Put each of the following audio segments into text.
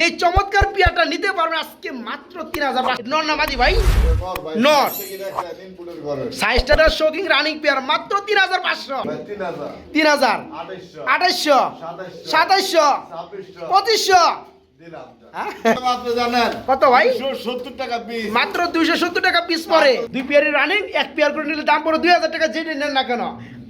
এই চমৎকার পিয়াটা নিতে পারবেন আজকে মাত্র ৩০০০ নর না মাদি ভাই নর সাইজটা শোকিং রানিং পেয়ার মাত্র ৩৫০০ ৩০০০ ২৮০০ ২৭০০ ২৫০০ কত ভাই মাত্র ২৭০ টাকা পিস পরে দুই পেয়ারের রানিং এক পেয়ার করে নিলে দাম পড়ে ২০০০ টাকা যেটা নেন না কেন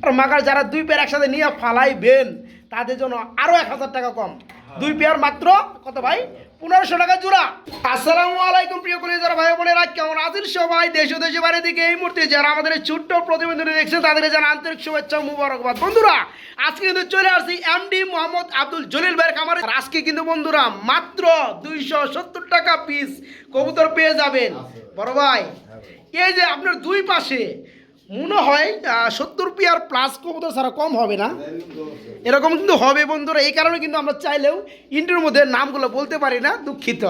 আর মাগার যারা দুই পেয়ার একসাথে নিয়ে ফালাইবেন তাদের জন্য আরো ১০০০ টাকা কম দুই পেয়ার মাত্র কত ভাই ১৫০০ টাকা জোড়া। আসসালামু আলাইকুম প্রিয় কলিজার ভাই বোনেরা, কেমন আছেন সবাই? দেশ ও দেশের বাইরে থেকে এই মুহূর্তে যারা আমাদের এই ছোট্ট প্রতিবেদনে দেখছেন তাদের জানা আন্তরিক শুভেচ্ছা মুবারকবাদ। বন্ধুরা আজকে কিন্তু চলে আসছি এমডি মোহাম্মদ আব্দুল জলিল ভাইয়ের খামারে। আজকে কিন্তু বন্ধুরা মাত্র ২৭০ টাকা পিস কবুতর পেয়ে যাবেন বড় ভাই। এই যে আপনার দুই পাশে মনে হয় ৭০ পেয়ার প্লাস কবুতর ছাড়া কম হবে না, এরকম কিন্তু হবে বন্ধুরা। এই কারণে কিন্তু আমরা চাইলেও ইন্টারভিউর মধ্যে নামগুলো বলতে পারি না, দুঃখিত।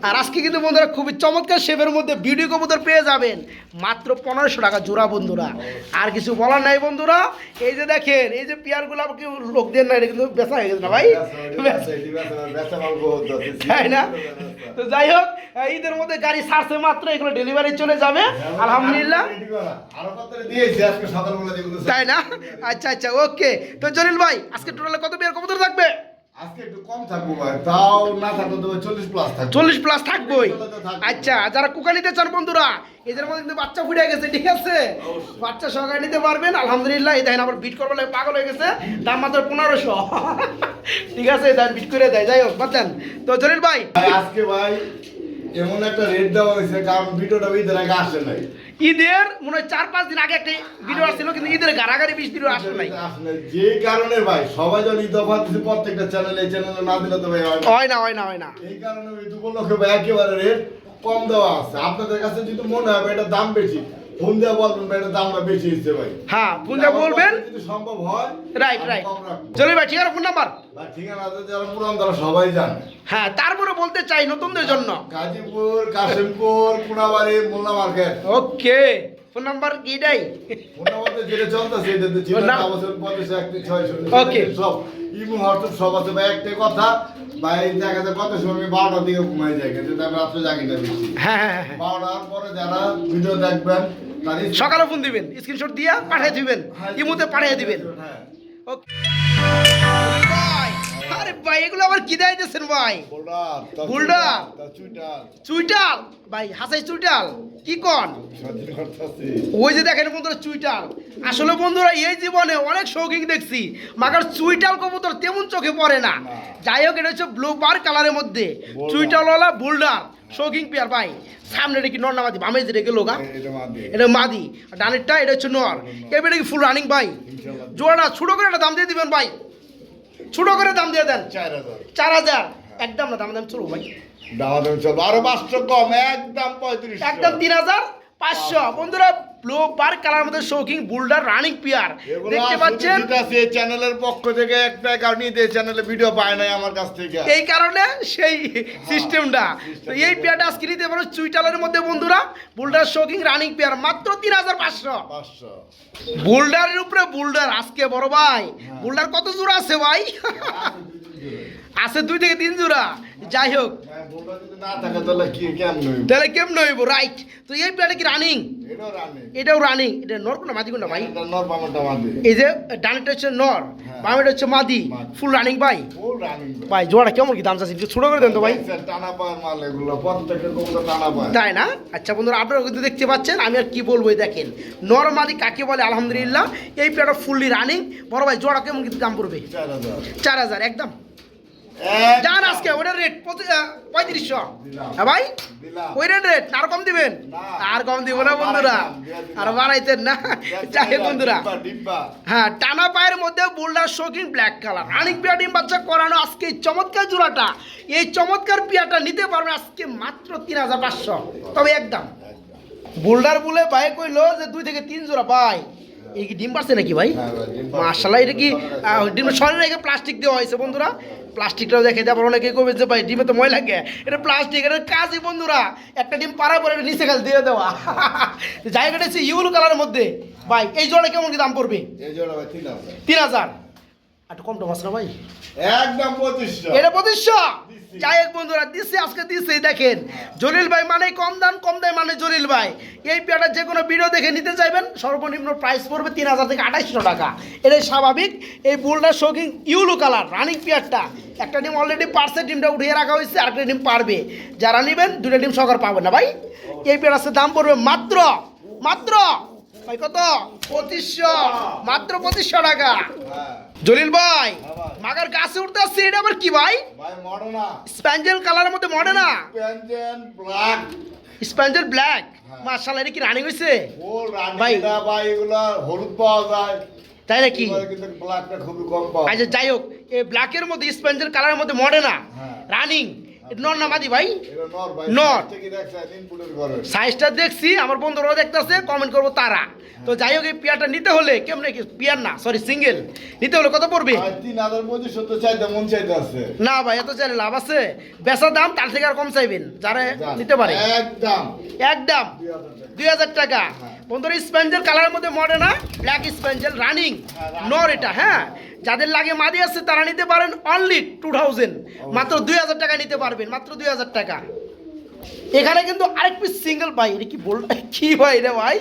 আর আজকে কিন্তু বন্ধুরা খুবই চমৎকার শেপের মধ্যে বিউটি কবুতর পেয়ে যাবেন মাত্র ১৫০০ টাকা জোড়া বন্ধুরা। আর কিছু বলার নাই বন্ধুরা। এই যে দেখেন এই যে পেয়ারগুলো কেউ লোক দেন না, এটা কিন্তু বেচা হয়ে গেছে না ভাই, তাই না? তো যাই হোক, ঈদের মধ্যে গাড়ি ছাড়ছে মাত্র, এগুলো ডেলিভারি চলে যাবে আলহামদুলিল্লাহ, তাই না? আচ্ছা আচ্ছা ওকে। তো জলিল ভাই আজকে টোটালে কত পেয়ার কবুতর থাকবে? আজকে একটু কম থাকবো ভাই, তাও না থাকলে তো 40 প্লাস থাকবে। 40 প্লাস থাকবেই। আচ্ছা, যারা কুকা নিতে চান বন্ধুরা, এদের মধ্যে কিন্তু বাচ্চা ফুটে গেছে, ঠিক আছে? বাচ্চা সহকারে নিতে পারবেন আলহামদুলিল্লাহ। এই দেখেন আবার বিট করবার লাগে পাগল হয়ে গেছে, দাম মাত্র ১৫০০, ঠিক আছে? দেন বিট করে দেয়, যাই হোক বাদ। তো জলিল ভাই আজকে ভাই এমন একটা রেট দেওয়া হয়েছে, কারণ ভিডিওটা ঈদের আগে আসে নাই। ঈদের মনে হয় ৪-৫ দিন আগে একটা ভিডিও আসছিল, কিন্তু ঈদের গাড়াগাড়ি ২০ ভিডিও আসে নাই। যে কারণে ভাই সবাই যখন ঈদ অফার দিচ্ছে প্রত্যেকটা চ্যানেলে না দিলে তো ভাই হয় না। এই কারণে ঈদ উপলক্ষে ভাই একেবারে রেট কম দেওয়া আছে। আপনাদের কাছে যদি মনে হয় এটা দাম বেশি, ফোন দিয়ে বলবেন ভাই এটা দামটা বেশি হচ্ছে ভাই। হ্যাঁ ফোন দিয়ে বলবেন যদি সম্ভব হয়। রাইট। জলিল ভাই ঠিক আছে, ফোন নাম্বার ঠিকানা আছে, যারা পুরান তারা সবাই জানে। হ্যাঁ তারপরে বলতে চাই নতুনদের জন্য গাজীপুর, কাশিমপুর, কোনাবাড়ি, মোল্লা মার্কেট। ওকে, ফোন নাম্বার কিটাই ফোন নাম্বার যেটা চলতেছে এটাতে জীবন অবসর ৫০-১-৬০০ ওকে সব ইমো হোয়াটসঅ্যাপ সব আছে ভাই। একটাই কথা ভাই, দেখা যায় কত সময় আমি ১২টার দিকে ঘুমাই যাই, কিন্তু আমি রাত্রে জাগি না বেশি। হ্যাঁ ১২টার পরে যারা ভিডিও দেখবেন সকালে ফোন দিবেন, স্ক্রিনশট দিয়ে পাঠিয়ে দিবেন, ইমোতে পাঠিয়ে দিবেন। ওকে ভাই, আরে ভাই এগুলো আবার কি দাইতেছেন ভাই? বুলডার চুইটাল ভাই, হাসাই চুইটাল কি কোন? ওই যে দেখেন বন্ধুরা চুইটাল। আসলে বন্ধুরা এই জীবনে অনেক শৌখিন দেখছি, মাগার চুইটাল কবুতর তেমন চোখে পড়ে না। যাই হোক, এটা হচ্ছে ব্লু বার কালারের মধ্যে চুইটালওয়ালা বুলডার শৌখিন পেয়ার ভাই। সামনে এটা কি নর না মাদি? বামে যেটা গেল গা এটা মাদি, ডানেরটা এটা হচ্ছে নর। এবার কি ফুল রানিং ভাই? জোড়াটা ছোট করে একটা দাম দিয়ে দিবেন ভাই, ছোট করে দাম দিয়ে দেন ৪০০০। একদম না, দাম চলো ভাই, আরো ৫০০ কম, একদম ৩৫, একদম ৩৫০০। বন্ধুরা ব্লু বার কালার মধ্যে শৌখিন বুলডার রানিং পিয়ার দেখতে পাচ্ছেন। এই চ্যানেলের পক্ষ থেকে একটা কারণে এই চ্যানেলে ভিডিও পায় নাই আমার কাছ থেকে, এই কারণে সেই সিস্টেমটা। তো এই পেয়ারটা আজকে নিতে পারো চুইটালের মধ্যে বন্ধুরা, বুলডার শৌখিন রানিং পেয়ার মাত্র ৩৫০০। বুলডারের উপরে বুলডার আজকে বড় ভাই। বুলডার কত জোড়া আছে ভাই? আছে ২ থেকে ৩ জোড়া। যাই হোক, তাহলে কেমন হইব? রাইট। তো এই পেয়ারটা কি রানিং? এটাও রানিং। এটা নর কোনটা মাদি কোনটা ভাই? এই যে ডানেরটা হচ্ছে নর, বামেরটা হচ্ছে মাদি। ফুল রানিং ভাই। ভাই জোড়াটা কেমন কি দাম চাচ্ছেন? ছোট করে দেন তো ভাই, তাই না? আচ্ছা বন্ধুরা আপনারা কিন্তু দেখতে পাচ্ছেন, আমি আর কি বলবো। দেখেন নর মাদি কাকে বলে আলহামদুলিল্লাহ। এই পেয়ারটা ফুললি রানিং বড় ভাই। জোড়া কেমন কি দাম পড়বে? ৪০০০ একদম জান। আজকে ওটার রেট ৩৫০০। হ্যাঁ ভাই, ওই রেট আর কম দিবেন? আর কম দিব না বন্ধুরা, আর বাড়াইতেন না। যাই হোক বন্ধুরা, হ্যাঁ টানা পায়ের মধ্যে বুলডার শৌখিন ব্ল্যাক কালার রানিং পেয়ার ডিম বাচ্চা করানো আজকে এই চমৎকার জোড়াটা, এই চমৎকার পেয়ারটা নিতে পারবেন আজকে মাত্র ৩৫০০। তবে একদম বুলডার বলে ভাই কইলো যে ২ থেকে ৩ জোড়া পাই। এই কি ডিম পারছে নাকি ভাই? মাশাআল্লাহ। এটা কি ডিম সরে রেখে প্লাস্টিক দেওয়া হয়েছে বন্ধুরা? প্লাস্টিকটাও দেখে দেওয়া অনেকে কবে যে ভাই ডিমে তো ময়লা লাগে, এটা প্লাস্টিক। এটা কাজই বন্ধুরা, একটা ডিম পাড়ার পরে এটা নিচে খাল দিয়ে দেওয়া। জায়গাটা হচ্ছে ইউলো কালারের মধ্যে ভাই। এই জোড়া কেমন কি দাম পড়বে? ৩০০০। একটু কম টম আছে না ভাই? একদম 2500 এটা 2500। দিচ্ছি। যাই হোক বন্ধুরা, দিচ্ছে আজকে দিচ্ছেই। দেখেন জলিল ভাই মানে কম দাম মানে জলিল ভাই। এই পেয়ারটা যে কোনো ভিডিও দেখে নিতে চাইবেন সর্বনিম্ন প্রাইস পড়বে 3000 থেকে 2800 টাকা। এটাই স্বাভাবিক। এই বুলটা শোকিং ইউলো কালার রানিং পেয়ারটা, একটা ডিম অলরেডি পারছে, ডিমটা উঠিয়ে রাখা হয়েছে, আরেকটা ডিম পারবে। যারা নেবেন দুটো ডিম সকার পাবেন না ভাই। এই পেয়ার আছে দাম পড়বে মাত্র ভাই কত? 2500, মাত্র 2500 টাকা। হ্যাঁ জলিল ভাই ভাই। মাগার গাছে উঠতে আসছে, এটা আবার কি ভাই? ভাই মডনা স্প্যাঞ্জেল কালারের মধ্যে মডে না, পেনজেন ব্ল্যাক স্প্যাঞ্জেল ব্ল্যাক। হ্যাঁ। মাশাআল্লাহ, এটা কি রানিং হইছে? ফুল রানী ভাই। এটা ভাই এগুলা হলুদ পাওয়া যায়, তাই নাকি? এবারে কিন্তু ব্ল্যাকটা খুবই কম পাওয়া আচ্ছা যাই হোক, এই ব্ল্যাকের মধ্যে স্প্যাঞ্জেল কালারের মধ্যে মডে না, হ্যাঁ। রানিং। এটা নর না মাদি ভাই? এটা নর ভাই, নর। থেকে দেখছেন ইনপুটের ঘরে। সাইজটা দেখছি, আমার বন্ধুরাও দেখতেছে, কমেন্ট করবো তারা। তো যাই হোক, এই পেয়ারটা নিতে হলে কেমনে কি, পেয়ার না সরি সিঙ্গেল নিতে হলে কত পড়বে? ভাই 3250 তো চাইতে মন চাইতে আছে। না ভাই, এত চাইলে লাভ আছে? বেচা দাম তার থেকে আর কম চাইবেন যারা নিতে পারে। একদম একদম 2000 টাকা। 2000 টাকা। হ্যাঁ। বন্ধুরা স্প্যাঞ্জেল কালারের মধ্যে মডে না, ব্ল্যাক স্প্যাঞ্জেল রানিং নর এটা। হ্যাঁ, যাদের লাগে মাদি আছে তারা নিতে পারেন অনলি 2000, মাত্র 2000 টাকা নিতে পারবেন, মাত্র 2000 টাকা। এখানে কিন্তু আরেক পিস সিঙ্গেল ভাই, এটা কি বল কি ভাই রে ভাই,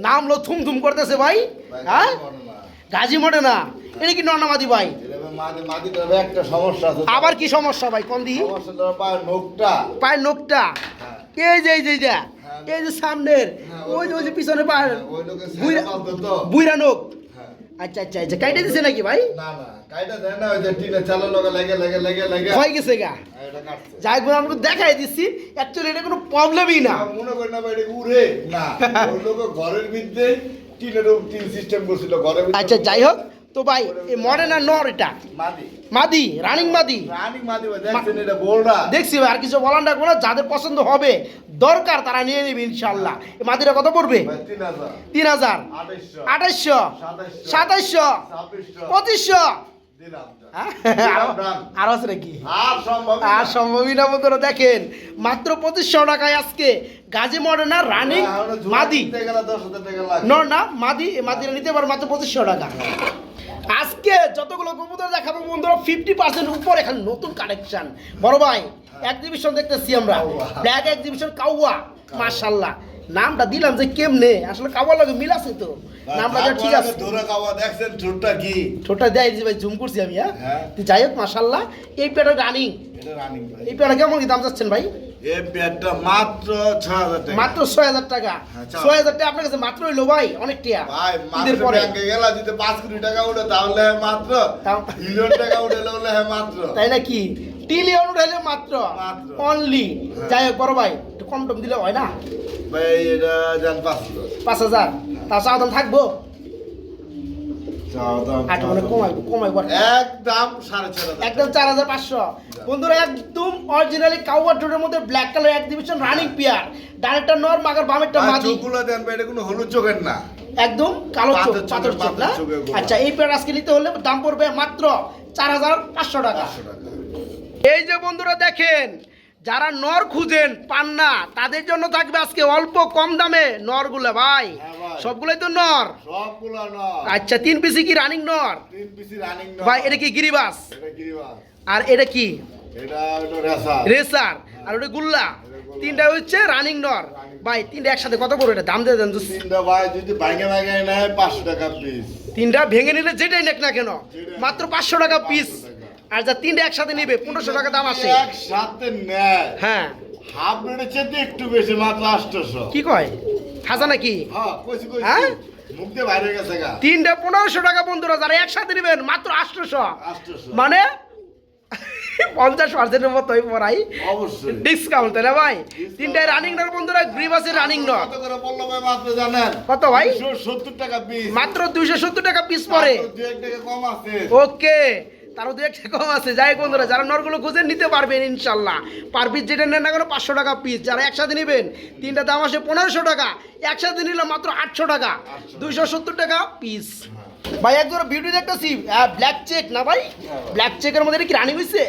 নাম লো থুম করতেছে ভাই। ভাই, হ্যাঁ, মডনা। গাজী মডে না, এটা কি নর্নামাদি ভাই? এটা ভাই মাদিটার একটা সমস্যা আছে। আবার কি সমস্যা ভাই, কোন দি? সমস্যাটা পায় নোকটা। পায়ের নখটা, হ্যাঁ। এই যে এই যে এইটা, এই যে সামনের, হ্যাঁ, ওই যে পিছনে পায়ের ওই লোকে বুইরা সাইকেল তো। বুইরা নখ। হ্যাঁ। আচ্ছা আচ্ছা আচ্ছা, কাইটে দিছে নাকি ভাই? না না, কাইটা দেয় না, ওই যে টিনে চালের লগে লেগে হয়ে গেছে গা। এটা কাটছে। যাই হোক আমরা দেখাই দিচ্ছি, অ্যাকচুয়ালি এটা কোনো প্রবলেমই না। মনে করি না ভাই এটা উড়ে না, ওই লোক ঘরের ভিতরে টিনের টিন সিস্টেম করছিল ঘরের ভিতরে। আচ্ছা যাই হোক, তো ভাই এই মডার্ন আর নর এটা মাদি মাদি, রানিং মাদি রানিং মাদি ভাই, দেখছেন এটা বোলটা। দেখছি ভাই, আর কিছু বলার না, কোনো যাদের পছন্দ হবে দরকার তারা নিয়ে নেবে ইনশাল্লাহ। এই মাদিটা কত পড়বে? ভাই 3000 3000, 2800 2800, 2700, 2500। দিলাম আর আছে নাকি? আর সম্ভব আর সম্ভবই না বন্ধুরা। দেখেন মাত্র 2500 টাকায় আজকে গাজী মডার্ন রানিং মাদি গেলে 10000 টাকা লাগে। নর না মাদি, এই মাদিটা নিতে পারো মাত্র 2500 টাকা। আজকে যতগুলো কবুতর দেখাবো বন্ধুরা 50% উপরে খালি নতুন কালেকশন। বড় ভাই এক্সিবিশন দেখতেছি আমরা, ব্ল্যাক এক্সিবিশন কাউয়া। মাশাআল্লাহ, নামটা দিলাম যে কেমনে, আসলে কাওয়ার লাগে মিল আছে তো, নামটা যা ঠিক আছে। ধরে খাওয়া দেখছেন ঠোঁটটা কি, ছোটটা দেয় দিছি ভাই, জুম করছি আমি। হ্যাঁ, হ্যাঁ। তো যাই হোক মাশাআল্লাহ, এই পেয়ারটা রানিং। এটা রানিং ভাই। এই পেয়ারটা কেমন কি দাম যাচ্ছেন ভাই? এই পেয়ারটা মাত্র 6000 টাকা। মাত্র 6000 টাকা। হ্যাঁ, চাও। 6000 টাকা আপনার কাছে মাত্র হইলো ভাই, অনেক টাকা। ভাই ঈদের মাত্র পরে ব্যাংকে গেলা যদি 5 কোটি টাকা উঠে তাহলে মাত্র তাও- মিলিয়ন টাকা উঠে হলে হ্যাঁ মাত্র। তাই নাকি? ট্রিলিয়ন উঠাইলে মাত্র মাত্র। অনলি। হ্যাঁ। যাই হোক বড় ভাই, একটু কম টম দিলে হয় না? ভাই এটা জান 500 5000 তা চাওয়া দাম থাকবো? চাও দাম আট মানে কমাইবো একদম 6500 একদম 4500। বন্ধুরা একদম অরিজিনালি কাউয়ার ঠোঁটের মধ্যে black colour exhibition running pair, director নর মাগার বামেরটা মাদি, চোখগুলো দেন ভাই, এটা কোনো হলুদ চোখের না। একদম কালো চোখ, পাথর চোখের, পাথর চোখ না? পাথর চোখের গোলা। আচ্ছা এই পেয়ার আজকে নিতে হলে দাম পড়বে মাত্র 4500 টাকা। 500 টাকা। এই যে বন্ধুরা দেখেন, যারা নর খুঁজেন পান না তাদের জন্য থাকবে আজকে অল্প কম দামে নরগুলো ভাই। হ্যাঁ ভাই। সবগুলোই তো নর। সবগুলো না, আচ্ছা 3 পিসি কি রানিং নর 3 পিসি রানিং না ভাই? এটা কি গিরিবাস? এটা গিরিবাস, আর এটা কি এটা হলো রেসা। রেসার, আর ওটা গুল্লা। তিনটা হচ্ছে রানিং নর ভাই। তিনটা একসাথে কত করে এটা দাম দিয়ে দেন? তিনটা ভাই যদি ভাঙে ভাঙে নেয় 500 টাকা পিস। তিনটা ভেঙে নিলে যেটাই নেক না কেন মাত্র 500 টাকা পিস। 500 টাকা। আর যা তিনটা একসাথে নিবে 1500 টাকা দাম আসে। একসাথে নেয় হ্যাঁ, হাফ রেটের চেয়ে একটু বেশি, মাত্র 800। কি কয় হাজা নাকি? হ্যাঁ কইছি হ্যাঁ? মুখ দিয়ে বাইরে গেছে গা। তিনটা 1500 টাকা বন্ধুরা, যারা একসাথে নেবেন মাত্র 800। 800 মানে 50% মতোই পড়াই অবশ্যই ডিসকাউন্ট, তাই না ভাই? তিনটায় রানিং নর বন্ধুরা, গ্রিবাসের রানিং নর। কত করে বললো ভাই মাত্র জানেন? কত ভাই? 270 টাকা পিস। মাত্র 270 টাকা পিস পড়ে। 2 টাকা কম আছে। ওকে, তারও 2 একটা কম আছে। যাই হোক বন্ধুরা, যারা নরগুলো খুঁজে নিতে পারবেন ইনশাল্লাহ। পার পিস যেটা নেন না কেন 500 টাকা পিস। যারা একসাথে নেবেন তিনটা দাম আসে 1500 টাকা, একসাথে নিলে মাত্র 800 টাকা, 270 টাকা পিস। ভাই একজন বিউটি দেখতেছি ব্ল্যাক চেক না ভাই? ব্ল্যাক চেকের মধ্যে এটা কি রানিং হইছে?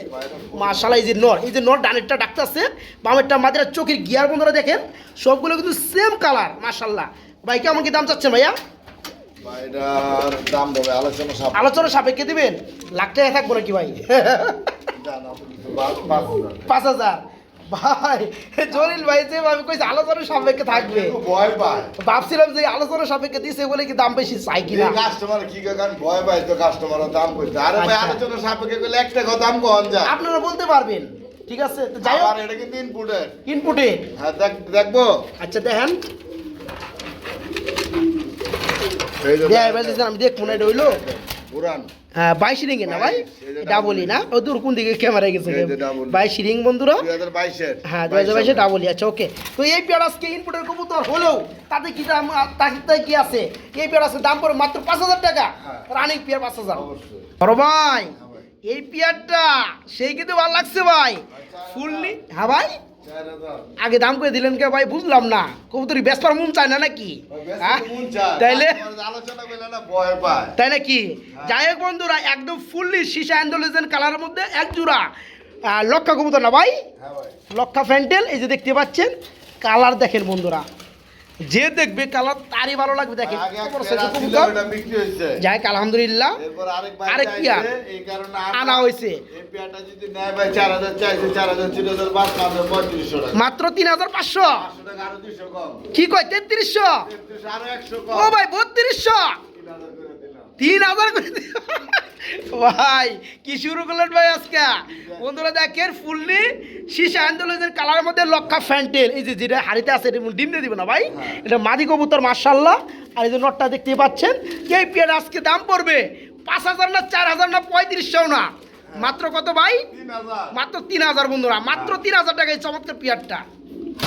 মাশাআল্লাহ, এই যে নর ডানেরটা ডাকতেছে, বামেরটা মাদের চোখের গিয়ার বন্ধুরা দেখেন, সবগুলো কিন্তু সেম কালার। মাশাআল্লাহ ভাই, কেমন কি দাম চাচ্ছেন ভাইয়া? ভাই এটার দাম হবে আলোচনা সাপেক্ষে। আলোচনা সাপেক্ষে দিবেন? লাখ টাকা থাকবো নাকি ভাই? জান, আপনি তো 5,000 5,000 ভাই। জলিল ভাই যেভাবে কইছে আলোচনা সাপেক্ষে থাকবে, একটু ভয় পায়। ভাবছিলাম যে আলোচনা সাপেক্ষে দিছে বলে কি দাম বেশি চাই কিনা। এই কাস্টমার কি কারণ ভয় পায় তো কাস্টমারও দাম কইতে। আরে ভাই আচ্ছা। আলোচনা সাপেক্ষে কইলে 1 টাকা দাম কম যায়। আপনারা বলতে পারবেন, ঠিক আছে? তো যাই হোক, আবার এটা কিন্তু ইনপুটের। ইনপুটে হ্যাঁ দেখবো। আচ্ছা দেখেন, এই যে দেয় বলতেছেন আমি দেখবো না, এটা হইলো পুরান। হ্যাঁ 22 রিং না ভাই, এই যে ডাবলই না? ও দূর কোন দিকে ক্যামেরা গেছে? এই যে double। 22 রিং বন্ধুরা। 2022 এর। হ্যাঁ 2022 ডাবলই। আচ্ছা ওকে, তো এই পেয়ার আজকে ইনপুটের কবুতর হলেও তাতে কি দাম, তাতে কি আছে? এই পেয়ার আছে দাম পড়ে মাত্র 5,000 টাকা, হ্যাঁ। Running pair 5,000। অবশ্যই। বড় ভাই হ্যাঁ ভাই। এই পেয়ারটা সেই কিন্তু ভালো লাগছে ভাই, ফুললি। হ্যাঁ ভাই, 4000 আগে দাম করে দিলেন কে ভাই? বুঝলাম না, কবুতরি বেচবার মন চায় না নাকি? হ্যাঁ? তাইলে আলোচনা করলে না ভয় পায়। তাই নাকি? যাই হোক বন্ধুরা, একদম ফুললি সীসা অ্যান্ডোলিজেন কালারের মধ্যে এক জোড়া লক্ষা কবুতর না ভাই, হ্যাঁ ভাই। লক্ষা ফ্যান্টেল। এই যে দেখতে পাচ্ছেন, কালার দেখেন বন্ধুরা, যে দেখবে কালার তারই ভালো লাগবে। দেখেন আগে এক বড় পেয়ার size এর ছিল, কবুতর। ওটা বিক্রি হয়েছে। যাই হোক, আলহামদুলিল্লাহ এরপর আরেক পেয়ার এই কারণে আনা হয়েছে। এই পেয়ারটা যদি নেয় ভাই 4000 চাইছে, 4000 4000 বাদ পাবে 3500 টাকা। মাত্র 3,500। 500 টাকা আরো 200 কম। কি কয়? 3300? 3300 আরো 100 কম। ও ভাই 3200, 3000 করে দিলাম। 3,000 করে দিও। ভাই কি শুরু করলেন ভাই আজকে? বন্ধুরা দেখেন, ফুললি সীসা আন্দোলনের কালারের মধ্যে লক্ষা ফ্যান্টেল। এই যে যেটা হাড়িতে আছে, এটা ডিম দিয়ে দিবে না ভাই? এটা মাদি কবুতর মাশাআল্লাহ। আর এই যে নটটা দেখতে পাচ্ছেন, এই পেয়ার আজকে দাম পড়বে 5,000 না 4,000 না 3500 না, মাত্র কত ভাই? 3000। মাত্র 3,000 বন্ধুরা, মাত্র 3,000 টাকায় চমৎকার পেয়ারটা।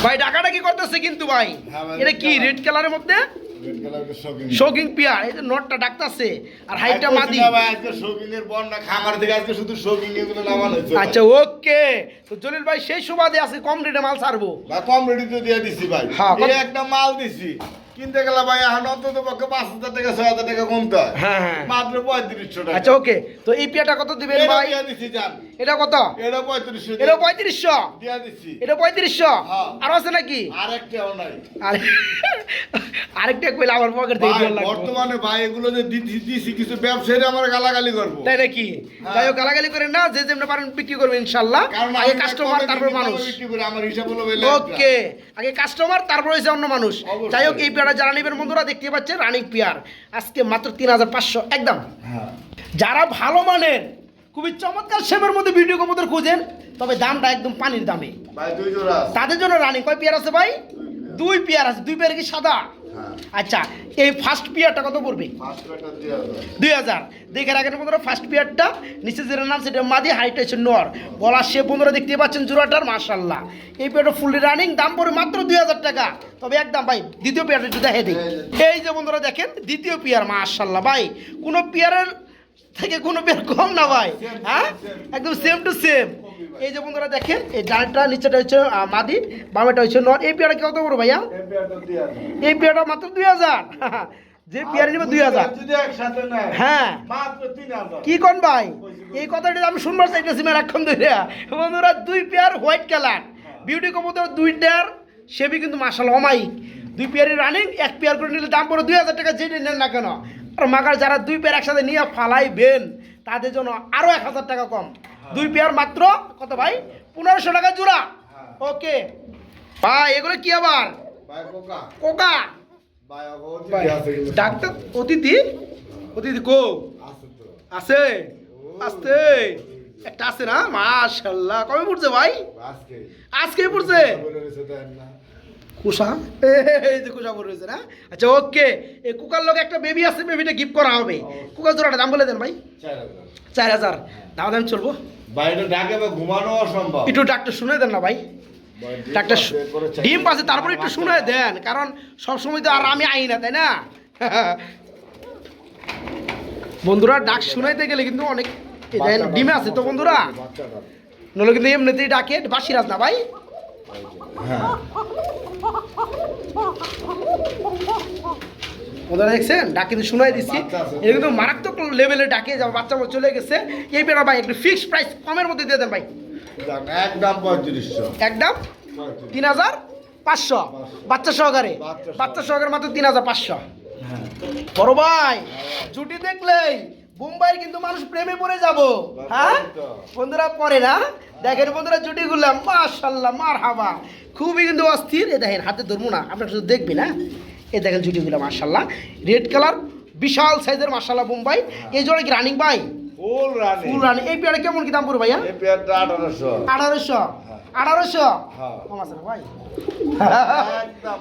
ভাই ডাকাডাকি করতেছে কিন্তু ভাই, হ্যাঁ ভাই, এটা কি রেড কালারের মধ্যে রেড কালারের শৌখিন। শৌখিন পেয়ার। এই যে নটটা ডাকতাছে আর হাইটটা আজকে মাদি। না ভাই, আজকে শৌখিনের বন্যা খামার থেকে আজকে শুধু শৌখিন এগুলো নামানো হয়েছে। আচ্ছা ওকে, তো জলিল ভাই সেই সুবাদে আছে কম রেটে মাল ছাড়বো। ভাই কম রেডি তো দিয়ে দিছি ভাই। হ্যাঁ, এই একটা মাল দিছি, কিনতে গেলে ভাই এখন অন্তত পক্ষে 5,000 টাকা 6,000 টাকা কমতে হয়। হ্যাঁ হ্যাঁ, মাত্র 3500 টাকা। আচ্ছা ওকে, তো এই পেয়ারটা কত দিবেন এটা ভাই? দিয়ে দিছি জান। এটা কত? এটা 3500 এটা 3500, দিয়ে দিছি। এটা 3500। হ্যাঁ। আর আছে নাকি? আরেকটাও নাই। আরে আরেকটা কইলে আমার পকেট থেকে ভাই, দিয়ে লাগবে। বর্তমানে ভাই এগুলো যে দিছি কিছু ব্যবসায়ীরা আমার গালাগালি করবো। তাই নাকি? যাই হোক, গালাগালি করেন না, যে যেমন পারেন বিক্রি করবেন ইনশাআল্লাহ। কারণ আগে আমি কাস্টমার কমে তারপর বিক্রি মানুষ। করে বিক্রি করি, আমার হিসাব হলো ভাই ওকে, আগে কাস্টমার তারপর হয়েছে অন্য মানুষ। অবশ্যই। যাই হোক, এই পেয়ারটা যারা নেবেন বন্ধুরা দেখতে পাচ্ছেন, রানিং পেয়ার আজকে মাত্র 3,500 একদম। হ্যাঁ। যারা ভালো মানের খুবই চমৎকার শেপের মধ্যে ভিডিও কবুতর খুঁজেন, তবে দামটা একদম পানির দামে, ভাই 2 জোড়া আছে। তাদের জন্য রানিং কয় পেয়ার আছে ভাই? 2 পেয়ার আছে। 2 পেয়ার কি সাদা? হ্যাঁ। আচ্ছা, এই ফার্স্ট পেয়ারটা কত পড়বে? ফার্স্ট পেয়ারটা 2000। 2,000। দেখে রাখেন বন্ধুরা, ফার্স্ট পেয়ারটা নিচে যেটা নাম সেটা মাদি, হাইট হচ্ছে নর, গলার শেপ বন্ধুরা দেখতে পাচ্ছেন জোড়াটার মাশাআল্লাহ। এই পেয়ারটা ফুললি রানিং, দাম পড়বে মাত্র 2,000 টাকা। তবে একদম ভাই দ্বিতীয় পেয়ারটা একটু দেখে দিই। এই যে বন্ধুরা দেখেন, দ্বিতীয় পেয়ার মাশাআল্লাহ ভাই, কোনো পেয়ারের থেকে কোনো পেয়ার কম না ভাই। হ্যাঁ, একদম সেম টু সেম। এই যে বন্ধুরা দেখেন, এই ডালটা নিচেটা হচ্ছে মাদি, বামেটা হচ্ছে নর। এই পেয়ারটা কত বড় ভাইয়া? এই পেয়ারটা 2000। এই পেয়ারটা মাত্র 2,000। যে পেয়ার নিবে 2,000। যদি একসাথে নেয় হ্যাঁ, মাত্র 3000। কি কোন ভাই? এই কথাটা আমি শুনবার চাইতেছি মেরাক্ষণ ধরে। বন্ধুরা 2 পেয়ার হোয়াইট কালার বিউটি কবুতর, 2টার সেবি কিন্তু মাশাআল্লাহ অমাইক। 2 পেয়ারই রানিং, 1 পেয়ার করে নিলে দাম পড়ে 2,000 টাকা, যেটা নেন না কেন। আর মাগার যারা 2 পেয়ার একসাথে নিয়ে ফালাইবেন, তাদের জন্য আরো 1,000 টাকা কম। 2 পেয়ার মাত্র কত ভাই? 1500 টাকা জোড়া। ওকে ভাই, এগুলো কি আবার? ভাই কোকা কোকা ভাই ভাই, অতিথি আছে কিন্তু। ডাক্তার অতিথি, অতিথি কো আছে তো। আছে? আস্তে একটা আছে না? মাশাআল্লাহ, কবে পড়ছে ভাই? আজকে আজকেই পড়ছে বলে রয়েছে দেন না। কুসা, এই যে কুসা পড়ে রয়েছে না? আচ্ছা ওকে, এই কুকার লগে একটা বেবি আছে, বেবিটা গিফট করা হবে। কুকার জোড়াটা দাম বলে দেন ভাই। 4000। 4,000 দাম দাম চলবো। ভাই এটা ডাকে বা ঘুমানো অসম্ভব। একটু ডাক্তার শুনে দেন না ভাই। ভাই, ডিম ডাক্তার আছে, এরপরে ডিম পাশে তারপরে একটু শুনে দেন, কারণ সবসময় তো আর আমি আই না, তাই না? বন্ধুরা ডাক শুনাইতে গেলে কিন্তু অনেক এই দেখেন ডিমে আছে তো বন্ধুরা, বাচ্চাটা। নইলে কিন্তু এমনিতেই ডাকে বাসিরাজ না ভাই। হ্যাঁ। বন্ধুরা দেখছেন, ডাক কিন্তু শুনাই দিচ্ছি। বাচ্চা আছে। এটা কিন্তু মারাত্মক লেভেলে ডাকে যাবে, বাচ্চা চলে গেছে। এই বেড়া ভাই একটু ফিক্সড প্রাইস কমের মধ্যে দিয়ে দেন ভাই। যাক, একদম 3500। একদম 3500। 3,500 বাচ্চা সহকারে, বাচ্চা বাচ্চা সহকারে মাত্র 3,500। বড় ভাই জুটি দেখলেই বোম্বাইয়ের কিন্তু মানুষ প্রেমে পড়ে যাব। হ্যাঁ বন্ধুরা পরে না দেখেন বন্ধুরা জুটিগুলো মাশাআল্লাহ মারহাবা খুবই কিন্তু অস্থির। এ দেখেন হাতে ধরবো না আপনারা শুধু দেখবেন। হ্যাঁ এই দেখেন জুটিগুলো মাশাআল্লাহ রেড কালার বিশাল সাইজের মাশাআল্লাহ বোম্বাই। এই জোড়া কি রানিং ভাই? Full running. এই পেয়ারা কেমন কি দাম পড়বে ভাইয়া? এই পেয়ারটা 1800 1800 হ্যাঁ। কম আছে না ভাই? একদম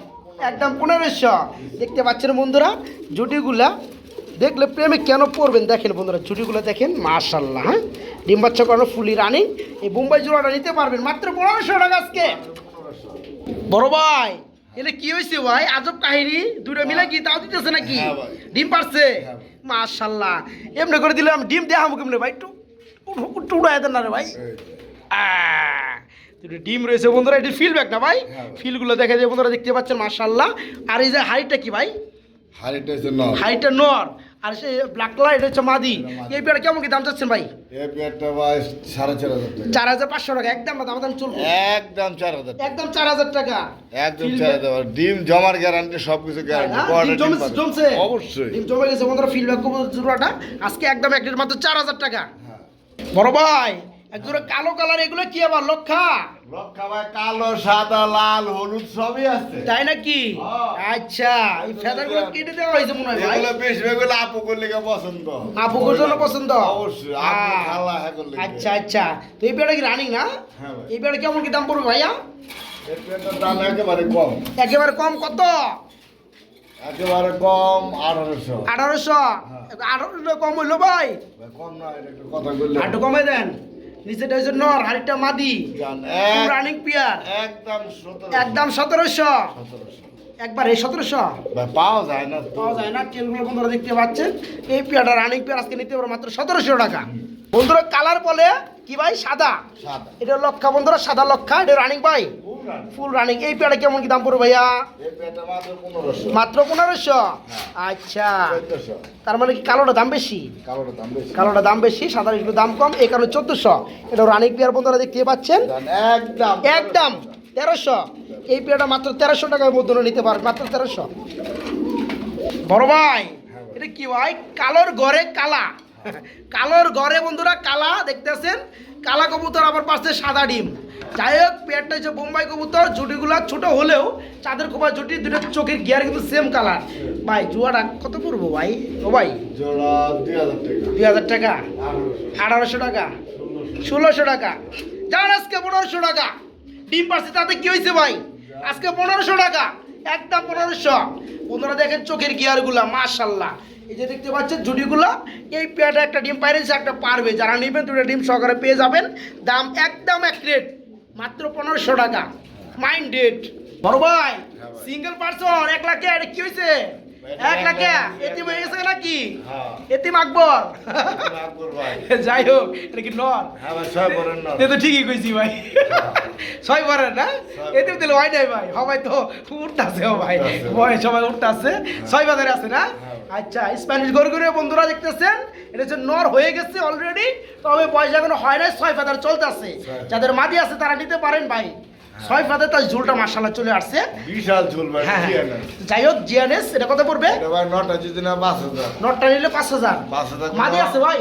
একদম 1500। দেখতে পাচ্ছেন বন্ধুরা জুটিগুলা দেখলে প্রেমে কেন পড়বেন। দেখেন বন্ধুরা জুটিগুলো দেখেন মাশাআল্লাহ। হ্যাঁ ডিম বাচ্চা করানো ফুলি রানিং। এই বোম্বাই জোড়াটা নিতে পারবেন মাত্র 1500 টাকা আজকে। বড় ভাই এলে কি হয়েছে ভাই? আজব কাহিনী দুটো মিলে কি তাও দিতেছে নাকি? হ্যাঁ ভাই। ডিম পারছে মাশাআল্লাহ। এমনি করে দিলাম ডিম দেখাম কেমনে ভাই? একটু উড়াই দেন না রে ভাই। দুটো ডিম রয়েছে বন্ধুরা। এটি ফিল ব্যাক না ভাই? ফিলগুলো দেখা যায় বন্ধুরা দেখতে পাচ্ছেন মাশাআল্লাহ। আর এই যে হাইটটা কি ভাই? হাড়িটা হচ্ছে নর। হাইটটা নর আর সে ব্ল্যাক কালার এটা হচ্ছে মাদি। এই পেয়ারা কেমন কি দাম চাচ্ছেন ভাই? এই পেয়ারটা ভাই 4500 টাকা। 4500 টাকা একদম দাম দাম চলবে। একদম 4000 টাকা। একদম 4000 টাকা। একদম 4000 টাকা। ডিম জমার গ্যারান্টি সবকিছু গ্যারান্টি। ডিম জমছে অবশ্যই। ডিম জমে গেছে বন্ধুরা। ফিল ব্যাক জোড়াটা আজকে একদম এক রেট মাত্র 4000 টাকা। বড় ভাই এক জোড়া কালো কালার এগুলো কি আবার লক্ষা? লক্ষা ভাই কালো সাদা লাল হলুদ সবই আছে। তাই নাকি? আচ্ছা এই ফেদারগুলো কেটে দেওয়া হয়েছে মনে হয় ভাই। এগুলো বেশ এগুলো আপু করলে পছন্দ। আপুর জন্য পছন্দ? অবশ্যই আপু খালা হ্যাঁ করলে। আচ্ছা আচ্ছা তো এই পেয়ারা কি রানিং না? হ্যাঁ ভাই। এই পেয়ারা কেমন কি দাম পড়বে ভাইয়া? এই পেয়ারটার দাম একেবারে কম। একেবারে কম কত? একেবারে কম 1800। 1800। 1800 কম হইলো ভাই? ভাই কম না এটা একটু কথা বললে। একটু কমে দেন। নিচেটা হচ্ছে নর হাড়িটা মাদি রানিং পিয়ার একদম 1700। একদম 1700। 1700 একবার এই 1700 ভাই পাওয়া যায় না তো। পাওয়া যায় না। টেলগুলো বন্ধুরা দেখতে পাচ্ছেন এই পেয়ারটা রানিং পেয়ার আজকে নিতে পারো মাত্র 1700 টাকা। বন্ধুরা কালার বলে কি ভাই? সাদা। সাদা। এটা লক্ষা বন্ধুরা সাদা লক্ষা। এটা রানিং ভাই? Full running. এই পেয়ারটা কেমন কি দাম পড়বে ভাইয়া? এই পেয়ারটা মাত্র 1500। মাত্র 1500। আচ্ছা 1400। তার মানে কি কালোটা দাম বেশি? কালোটা দাম বেশি। কালোটা দাম বেশি সাদার একটু দাম কম এই কারণে 1400। এটা রানিং পেয়ার বন্ধুরা দেখতে পাচ্ছেন একদম একদম 1300। এই পেয়ারটা মাত্র 1300 টাকার মধ্যে নিতে পারবে মাত্র 1300। বড় ভাই এটা কি ভাই? কালোর ঘরে কালা। কালোর ঘরে বন্ধুরা কালা দেখতেছেন। কালা কবুতর আবার পাশে সাদা ডিম। যাই হোক পেয়ারটা হচ্ছে বোম্বাই কবুতর। জুটিগুলা ছোট হলেও চাঁদের খোপা জুটি দুটো চোখের গিয়ার কিন্তু সেম কালার। ভাই জুয়াটা কত পড়বো ভাই? ও ভাই জোড়া 2000 টাকা। 2000 টাকা 1800 1800 টাকা 1600 টাকা যান আজকে 1500 টাকা। ডিম পাশে তাতে কি হয়েছে ভাই? আজকে 1500 টাকা একদম 1500। বন্ধুরা দেখেন চোখের গিয়ারগুলা মাশাআল্লাহ। এই যে দেখতে পাচ্ছেন জুটিগুলো এই পেয়ারটা একটা ডিম পাইরেছে একটা পারবে। যারা নেবেন দুটো ডিম সহকারে পেয়ে যাবেন। দাম একদম এক রেট মাত্র 1500 টাকা মাইন্ডেড। বড় ভাই সিঙ্গেল পার্সন 1 লাখ এটা কি হয়েছে? 1 লাখ এতিম হয়ে গেছে নাকি? এতিম আকবর। আকবর ভাই। যাই হোক এটা কি নর? হ্যাঁ ভাই সব বলেন না। এ তো ঠিকই কইছি ভাই। 6 বারের না? এতিম দিলে হয় নাই ভাই। সবাই তো উঠতাছে ভাই। বয় সবাই উঠতাছে। 6 বাজারে আছে না? আচ্ছা স্প্যানিশ গরগুরে বন্ধুরা দেখতেছেন এটা হচ্ছে নর হয়ে গেছে অলরেডি। তবে পয়সা এখনো হয় নাই 6 বাজার চলতেছে। যাদের মাদি আছে তারা নিতে পারেন ভাই। 6 বাজার তার ঝুলটা মাশাআল্লাহ চলে আসছে। বিশাল ঝুল ভাই। হ্যাঁ জিএনএস। যাই হোক জিএনএস এটা কত পড়বে? এটা ভাই নটা যদি না 5000। নটটা নিলে 5000। 5000 মাদি আছে ভাই?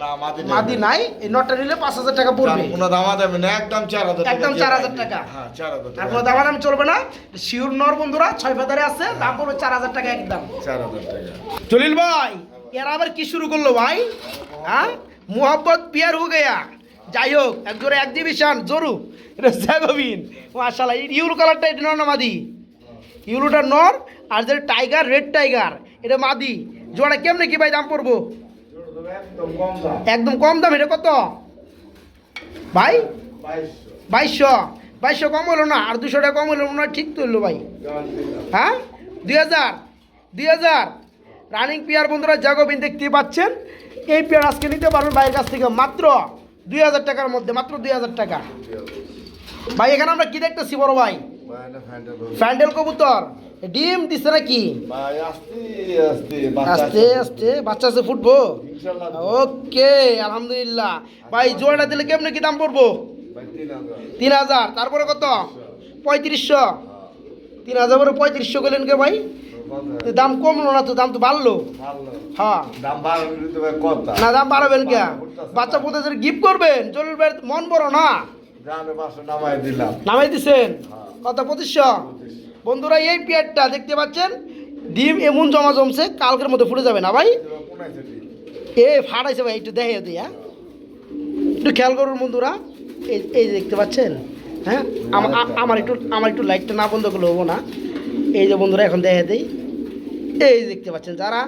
না মাদি নেই। মাদি নাই। এই নটটা নিলে 5000 টাকা পড়বে। কোনো দাম দেবে না একদম 4000 টাকা। একদম 4000 টাকা। হ্যাঁ 4000 আর টাকা। কোনো দাম চলবে না। শিওর নর বন্ধুরা 6 বাজারে আছে দাম পড়বে 4000 টাকা একদম। 4000 টাকা। জলিল ভাই এরা আবার কি শুরু করলো ভাই? হ্যাঁ মোহাম্মদ পিয়ার হয়ে গয়া। যাই হোক এক জোরে এক্সিবিশন জরু এটা জাগবিন মাশাআল্লাহ। ইউলো কালারটা এটা নর না মাদি? ইউলোটা নর আর যে টাইগার রেড টাইগার এটা মাদি। জোড়া কেমনে কি ভাই দাম পড়বো? একদম কম দাম। একদম কম দাম। এটা কত ভাই? 2200। 2200 কম হলো না? আর 200 টাকা কম হলো মনে হয় ঠিক তো হলো ভাই। হ্যাঁ 2000 রানিং পেয়ার বন্ধুরা জাগোবিন দেখতে পাচ্ছেন। এই পেয়ার আজকে নিতে পারবেন ভাইয়ের কাছ থেকে মাত্র 2000 টাকার মধ্যে মাত্র 2000 টাকা। ভাই এখানে আমরা কি দেখতেছি বড় ভাই? ভাই না ফ্যান্টাল। ফ্যান্ডেল কবুতর ডিম দিছে নাকি? ভাই আস্তে আস্তে আস্তে আস্তে বাচ্চা আছে ফুটবো। ইনশাআল্লাহ। ওকে আলহামদুলিল্লাহ। ভাই জোড়াটা দিলে কেমনে কি দাম পড়বো? ভাই 3000। 3000 তারপরে কত? 3500। 3000 পরে 3500 গেলেন কে ভাই? দাম কমলো না তো, দাম তো বাড়লো। হ্যাঁ দাম বাড়ানো তো ভাই কথা না, দাম বাড়াবেন কে? বাচ্চা পোতাদের গিফট করবেন, জলিল ভাই মন বড় না, জানে বাসা নামাই দিলাম। নামাই দিছেন কত? 2500। বন্ধুরা এই পেয়ারটা দেখতে পাচ্ছেন, ডিম এমন জমা জমছে কালকের মধ্যে ফুটে যাবে না ভাই। এ ফাটাইছে ভাই, একটু দেখে দিই। হ্যাঁ একটু খেয়াল করুন বন্ধুরা, এই এই যে দেখতে পাচ্ছেন। হ্যাঁ আমার একটু লাইটটা না বন্ধ করলে হবো না। এই যে বন্ধুরা এখন দেখে দিই, এই যে দেখতে পাচ্ছেন, যারা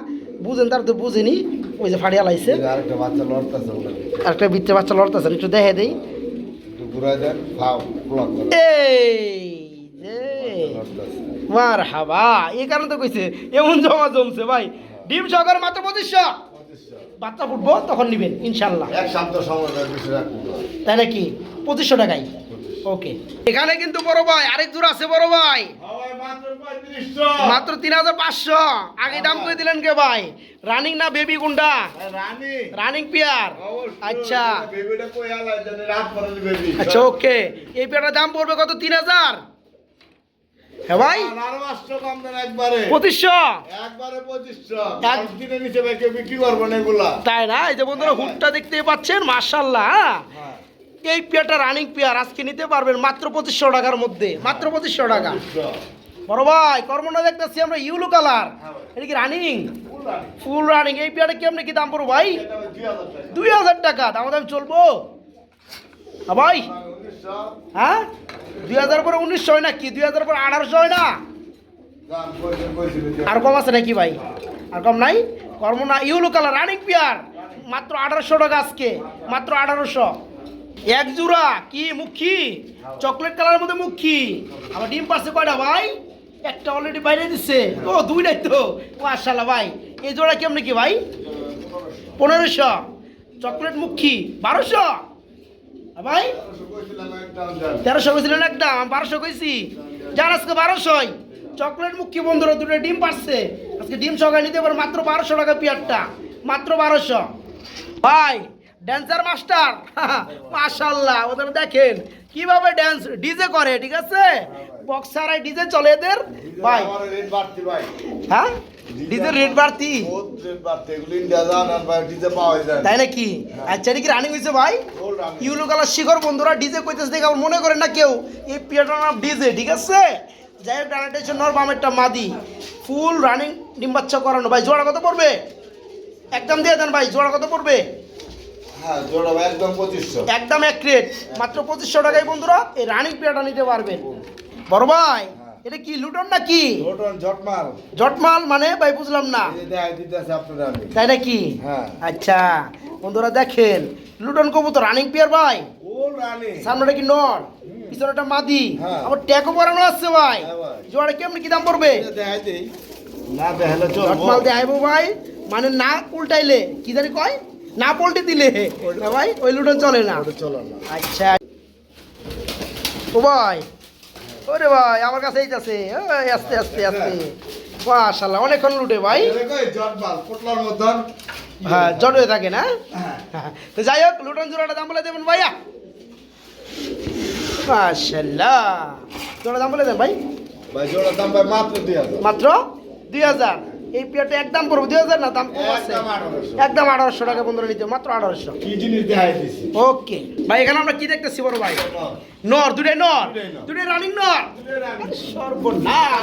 বুঝেন তারা তো বুঝেনি, ওই যে ফাড়িয়া লাইছে। আরেকটা বাচ্চা লড়তেছে, আরেকটা বিচ্ছে বাচ্চা লড়তেছেন, একটু দেখে দিই। ঘুরাই দেন, খাও ব্লক করে এই যে মারহাবা, এই কারণে তো কইছে এমন জমা জমছে ভাই। ডিম সহকারে মাত্র 2500। বাচ্চা ফুটবো তখন নিবেন ইনশাল্লাহ। এক সপ্তাহ সময় বেশি রাখবো, তাই নাকি? 2500 টাকায়। ওকে, এখানে কিন্তু বড় ভাই আরেক জোড়া আছে বড় ভাই, মাত্র 3500। আগে দাম করে দিলেন কে ভাই? রানিং না বেবি কোনটা? Running pair. আচ্ছা আচ্ছা ওকে, এই পেয়ারটার দাম পড়বে কত? 3000। হ্যাঁ ভাই 2500। তাই না? এই যে বন্ধুরা হুডটা দেখতে পাচ্ছেন, মাশাআল্লাহ। এই পেয়ারটা রানিং পেয়ার, আজকে নিতে পারবেন মাত্র 2500 টাকার মধ্যে, মাত্র 2500 টাকা। বড় ভাই কর্মটা দেখতেছি আমরা ইউলো কালার, এটা কি রানিং? Full running. এই পেয়ারটা কেমন কি দাম পড়বো ভাই? 2000 টাকা। দাম দাম চলবো ভাই? হ্যাঁ 2000 পরে 1900 হয় না কি? 2000 পরে 1800 হয় না? আর কম আছে নাকি ভাই? আর কম নাই? কর্ম না, ইউলো কালার রানিং পেয়ার, মাত্র 1800 টাকা আজকে, মাত্র 1800। এক জোড়া কি মুখী, চকলেট কালারের মধ্যে মুখী। আমার ডিম পাচ্ছে কয়টা ভাই? একটা অলরেডি বাইরে দিচ্ছে। ও দুইটাই তো, মাশাআল্লাহ ভাই। এই জোড়া কেমন কি ভাই? 1500। চকলেট মুখী 1200 ভাই। 1300 কইছিলেন একদম, আমি 1200 কইছি। যার আজকে 1200। চকলেট মুখী বন্ধুরা দুটো ডিম পাচ্ছে, আজকে ডিম সহকারে নিতে পারো মাত্র 1200 টাকা পেয়ারটা, মাত্র 1200 ভাই। ড্যান্সার মাস্টার মাশাআল্লাহ, ওদের দেখেন কিভাবে ড্যান্স ডিজে করে, ঠিক আছে? বক্সার আর ডিজে চলে এদের ভাই। হ্যাঁ ডিজে রেট বাড়তি, তাই নাকি? আচ্ছা এটা কি রানিং হয়েছে ভাই? ইউলো কালার শিখর বন্ধুরা, ডিজে কইতেছে দেখে আমার মনে করেন না কেউ এই পিয়াটার নাম ডিজে, ঠিক আছে? যাই হোক ডানাটা হচ্ছে নর, বামেরটা মাদি, ফুল রানিং ডিম বাচ্চা করানো। ভাই জোড়া কত পড়বে? একদম দিয়ে দেন ভাই, জোড়া কত পড়বে? একদম এক রেট, মাত্র 2500 টাকায় বন্ধুরা এই রানিং পেয়ারটা নিতে পারবেন। বড় ভাই এটা কি লুটন নাকি? জটমাল মানে ভাই বুঝলাম না, তাই নাকি? আচ্ছা বন্ধুরা দেখেন লুটন কবুতর রানিং পেয়ার ভাই, সামনেটা কি নর, পিছনেটা মাদি, আবার ট্যাগও করানো আছে ভাই। জোড়া কেমন কি দাম পড়বে? জটমাল দেখাইবো ভাই, মানে না উল্টাইলে কি জানি কয়, না পল্টে দিলে না ভাই ওই লুটন চলে না। আচ্ছা ও ভাই, ওরে ভাই আমার কাছে এই আছে, আস্তে আস্তে আস্তে মাশাআল্লাহ অনেকক্ষণ লুটে ভাই। হ্যাঁ জট হয়ে থাকে না? তো যাই হোক লুটন জোড়াটা দাম বলে দেবেন ভাইয়া। মাশাআল্লাহ জোড়া দাম বলে দেন ভাই। মাত্র 2000। এই পেয়ারটা একদম পড়বে 2000 না, দাম কম আছে, একদম 1800 টাকা বন্ধুরা নিতে, মাত্র 1800। ওকে ভাই এখানে আমরা কি দেখতেছি বড় ভাই? নর, দুটাই নর, দুটাই রানিং নর। সর্বনাশ,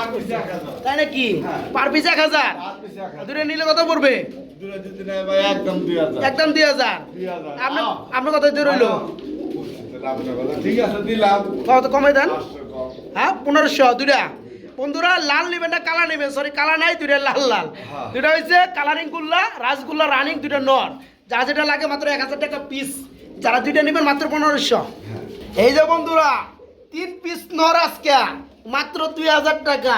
তাই নাকি? Per piece 1000। দুটাই নিলে কত পড়বে? একদম 2000। আপনার কত দিয়ে রইলো? কত কমে দেন? হ্যাঁ 1500 দুটা। বন্ধুরা লাল নেবেন না কালা নেবেন? সরি কালা নাই, দুইটা লাল লাল। দুটা হয়েছে কালারিং গুল্লা, রাসগুল্লা রানিং, দুইটা নর। যা যেটা লাগে মাত্র 1000 টাকা পিস। যারা দুইটা নেবেন মাত্র 1500। এই যে বন্ধুরা 3 পিস নর আজকে মাত্র 2000 টাকা।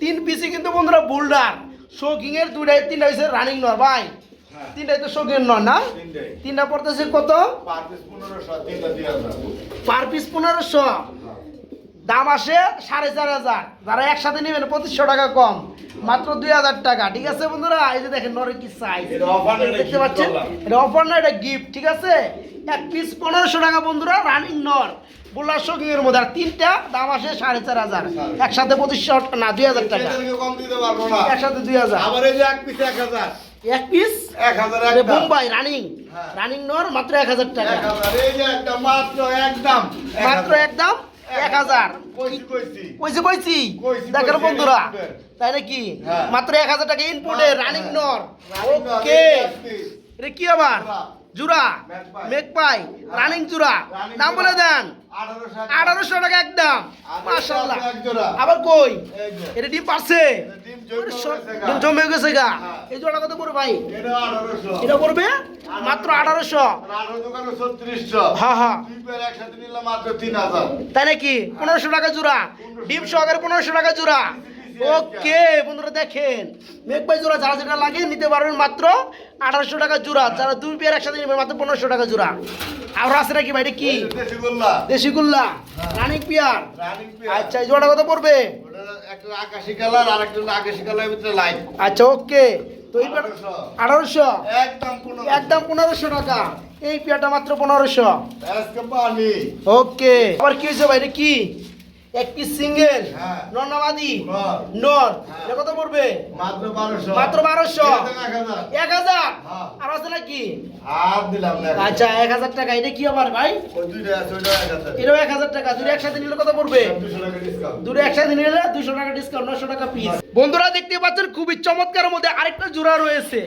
3 পিসই কিন্তু বন্ধুরা বোল্ডার শোকিং এর, দুইটাই তিনটা হয়েছে রানিং নর ভাই। তিনটাই তো শোকিং নর না? তিনটা পড়তেছে কত? Per piece 1500। দাম আসে 4500। যারা একসাথে নেবেন 2500 টাকা কম, মাত্র 2000 টাকা। ঠিক আছে বন্ধুরা, এই যে দেখেন নরের কি সাইজ দেখতে পাচ্ছেন, এটা অফার না, এটা গিফট। ঠিক আছে, এক পিস 1500 টাকা বন্ধুরা রানিং নর। বুলার শোকিংয়ের মধ্যে আর তিনটা দাম আসে 4,500 একসাথে 2500 না 2000 টাকা এদেরকে কম দিতে পারবো না। একসাথে 2000 আবার এই যে এক পিস 1000, এক পিস 1000 আরে একদম। বোম্বাই রানিং হ্যাঁ। রানিং নর মাত্র 1000 টাকা 1000, এই যে একটা মাত্র একদম মাত্র একদম 1000 কইছি কইছি। কইছি কইছি কইছি, দেখেন কইছি, বন্ধুরা ইনপুটের। তাই নাকি হ্যাঁ। মাত্র 1000 টাকা ইনপুটের রানিং নর Running নর, ওকে এই যে এক piece। এটা কি আবার জুরা Magpie। মেকপাই রানিং জুরা Running দাম বলে জোড়া। দেন 1800 1800 টাকা একদম আর মাশাআল্লাহ এটা আছে এক জোড়া। আবার কই এই যে। এটা ডিম পারছে ডিম জমে গেছে গা। ডিম জমে গেছে গা হ্যাঁ। এই জোড়া কত পড়বে ভাই এটা 1800। এটা পড়বে মাত্র 1800 আর 18 দোকানে 3600। হ্যাঁ হ্যাঁ দুই পেয়ার একসাথে নিলাম মাত্র 3000। তাই নাকি 1500 টাকা জোড়া ডিম সহকারে 1500 টাকা জোড়া ওকে বন্ধুরা দেখেন মেকবাই জোড়া যারা যেটা লাগে নিতে পারবেন মাত্র 1800 টাকা জোড়া যারা দুই পেয়ার একসাথে নেবেন মাত্র 1500 টাকা জোড়া আর আছে নাকি ভাই এটা কি এই যে দেশি গোল্লা। দেশি গুল্লা রানিং পিয়ার রানিং পেয়ার। আচ্ছা এই জোড়া কত পড়বে ওটা একটা আকাশি কালার আর একটা হলো আকাশি কালারের ভিতরে লাইট। আচ্ছা ওকে তো এই পেয়ার 1800 একদম 1500। একদম 1500 টাকা এই পেয়ারটা মাত্র 1500 আজকে পানি। ওকে আবার কি হয়েছে ভাই এটা কি এক পিস সিঙ্গেল হ্যাঁ। নরনামাদি নর। নর হ্যাঁ। এটা কত পড়বে মাত্র 1200। মাত্র 1200 1000। 1000 হ্যাঁ। আর আছে নাকি আর দিলাম না। আচ্ছা 1000 টাকা এটা কি আবার ভাই ওই দুইটা আছে ওইটা 1000। এটাও 1000 টাকা দুটো একসাথে নিলে কত পড়বে 200 টাকা ডিসকাউন্ট। দুটো একসাথে নিলে 200 টাকা ডিসকাউন্ট 900 টাকা পিস বন্ধুরা দেখতে পাচ্ছেন খুবই চমৎকারের মধ্যে আরেকটা জোড়া রয়েছে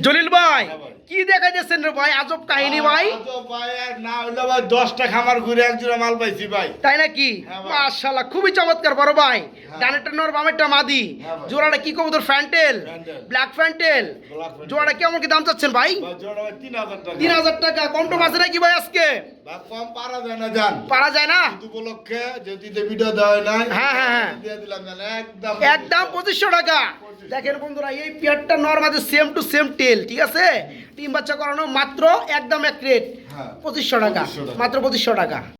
জলিল ভাই হ্যাঁ ভাই। কি দেখাইতেছেন রে ভাই আজব কাহিনী ভাই আজো ভাই আর না হইলো ভাই 10টা খামার ঘুরে এক জোড়া মাল পাইছি ভাই। তাই নাকি হ্যাঁ ভাই। মাশাআল্লাহ খুবই চমৎকার বড় ভাই হ্যাঁ। ডানেরটা নর বামেরটা মাদি হ্যাঁ ভাই। জোড়াটা কি কবুতর fantail fantail. Black fantail Black Fantail। জোড়াটা কেমন কি দাম চাচ্ছেন ভাই ভাই জোড়া ভাই 3000 টাকা। 3000 টাকা কম টম আছে নাকি ভাই আজকে ভাই কম পারা যায় না জান। পারা যায় না ঈদ উপলক্ষে যদি ভিডিও দেওয়া হয় নাই হ্যাঁ, হ্যাঁ, হ্যাঁ। দিয়ে দিলাম জান একদম একদম 2500 টাকা দেখেন বন্ধুরা এই পেয়ারটা নরমাদি সেম টু সেম টেল ঠিক আছে টিম বাচ্চা করানো মাত্র একদম এক রেট হ্যাঁ। 2500 টাকা 2500 টাকা। মাত্র 2500 টাকা